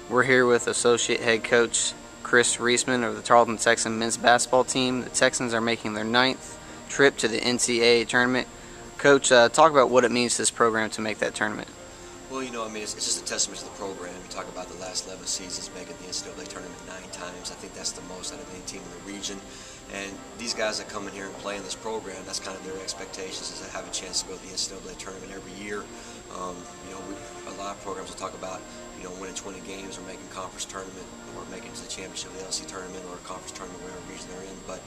We're here with Associate Head Coach Chris Reisman of the Tarleton Texan men's basketball team. The Texans are making their 9th trip to the NCAA tournament. Coach, talk about what it means to this program to make that tournament. Well, it's just a testament to the program. You talk about the last 11 seasons making the NCAA tournament 9 times. I think that's the most out of any team in the region. And these guys that come in here and play in this program, that's kind of their expectations, is to have a chance to go to the NCAA tournament every year. A lot of programs will talk about, winning 20 games or making conference tournament or making it to the championship of the LC tournament or a conference tournament, whatever region they're in. But,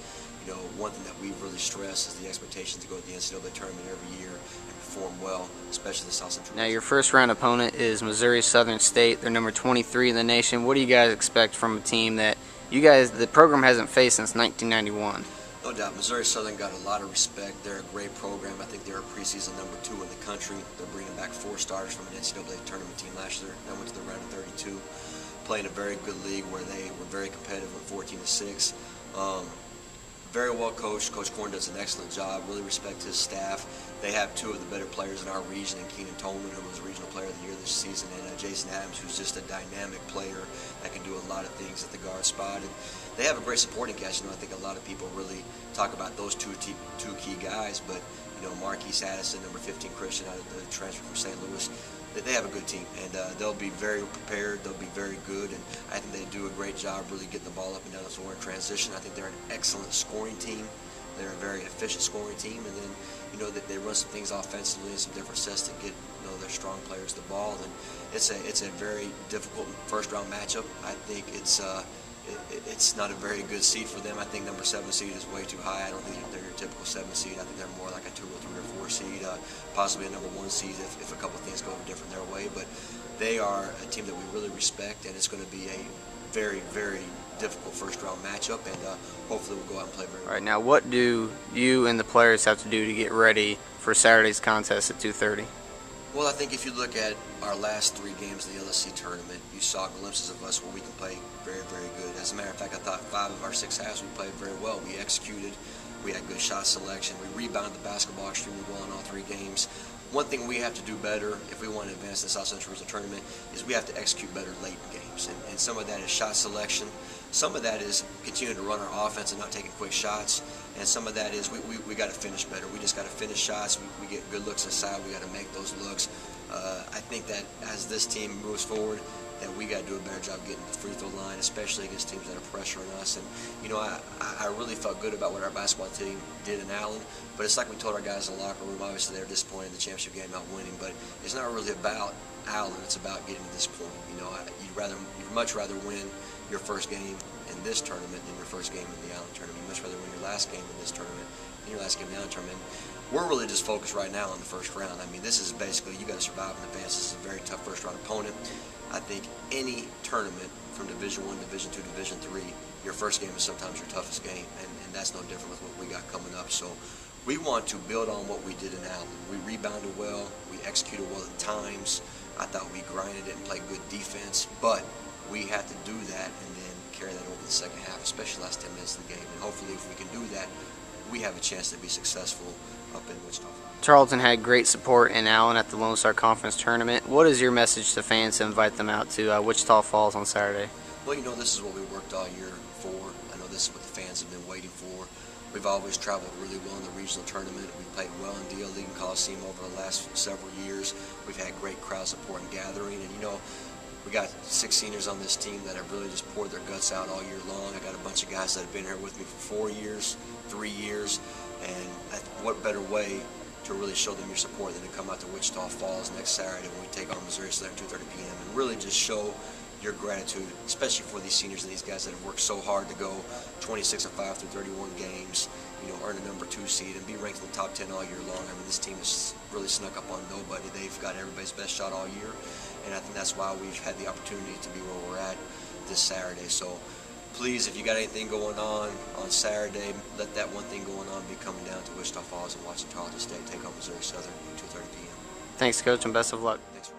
one thing that we really stress is the expectation to go to the NCAA tournament every year and perform well, especially the South Central. Now, your first round opponent is Missouri Southern State. They're number 23 in the nation. What do you guys expect from a team that the program hasn't faced since 1991? No doubt, Missouri Southern got a lot of respect. They're a great program. I think they're a preseason number 2 in the country. They're bringing back 4 starters from an NCAA tournament team last year. That went to the round of 32. Playing a very good league where they were very competitive with 14-6. Very well coached. Coach Korn does an excellent job. Really respect his staff. They have 2 of the better players in our region, and Keenan Tolman, who was Regional Player of the Year this season, and Jason Adams, who's just a dynamic player that can do a lot of things at the guard spot. And they have a great supporting cast. I think a lot of people really talk about those two key guys, but Marquise Addison, number 15 Christian, out of the transfer from St. Louis, they have a good team, and they'll be very prepared. They'll be very good, and I think they do a great job really getting the ball up and down the floor in transition. I think they're an excellent scoring team. They're a very efficient scoring team, and then that they run some things offensively and some different sets to get their strong players the ball. And it's a very difficult first round matchup. I think it's not a very good seed for them. I think number 7 seed is way too high. I don't think they're your typical 7 seed. I think they're more like a 2 or 3 or 4 seed, possibly a number 1 seed if a couple of things go different their way. But they are a team that we really respect, and it's going to be a very, very difficult first round matchup, and hopefully we'll go out and play very well. All right, now what do you and the players have to do to get ready for Saturday's contest at 2:30? Well, I think if you look at our last 3 games in the LSC tournament, you saw glimpses of us where we can play very, very good. As a matter of fact, I thought 5 of our 6 halves we played very well. We executed. We had good shot selection. We rebounded the basketball extremely well in all 3 games. One thing we have to do better if we want to advance the South Central Regional Tournament is we have to execute better late in games. And some of that is shot selection. Some of that is continuing to run our offense and not taking quick shots. And some of that is we got to finish better. We just got to finish shots. We get good looks inside. We got to make those looks. I think that as this team moves forward, that we got to do a better job getting to the free throw line, especially against teams that are pressuring us. And I really felt good about what our basketball team did in Allen. But it's like we told our guys in the locker room. Obviously, they're disappointed in the championship game, not winning. But it's not really about Allen. It's about getting to this point. You'd much rather win your first game in this tournament than your first game in the Allen tournament. You'd much rather win your last game in this tournament than your last game in the Allen tournament. We're really just focused right now on the first round. This is basically you got to survive in advance. This is a very tough first round opponent. I think any tournament from Division I, Division II, Division III, your first game is sometimes your toughest game, and that's no different with what we got coming up. So we want to build on what we did in Allen. We rebounded well, we executed well at times. I thought we grinded it and played good defense, but we had to do that and then carry that over the second half, especially the last 10 minutes of the game. And hopefully if we can do that, we have a chance to be successful up in Wichita. Tarleton had great support in Allen at the Lone Star Conference Tournament. What is your message to fans to invite them out to Wichita Falls on Saturday? Well, this is what we worked all year for. I know this is what the fans have been waiting for. We've always traveled really well in the regional tournament. We've played well in DL League and Coliseum over the last several years. We've had great crowd support and gathering, and we got 6 seniors on this team that have really just poured their guts out all year long. I got a bunch of guys that have been here with me for 4 years, 3 years, and what better way to really show them your support than to come out to Wichita Falls next Saturday when we take on Missouri Southern at 2:30 p.m. and really just show your gratitude, especially for these seniors and these guys that have worked so hard to go 26-5 through 31 games, earn a number 2 seed and be ranked in the top 10 all year long. This team has really snuck up on nobody. They've got everybody's best shot all year, and I think that's why we've had the opportunity to be where we're at this Saturday. So please, if you got anything going on Saturday, let that one thing going on be coming down to Wichita Falls and watching Tarleton State take on Missouri Southern at 2:30 p.m. Thanks, Coach, and best of luck. Thanks.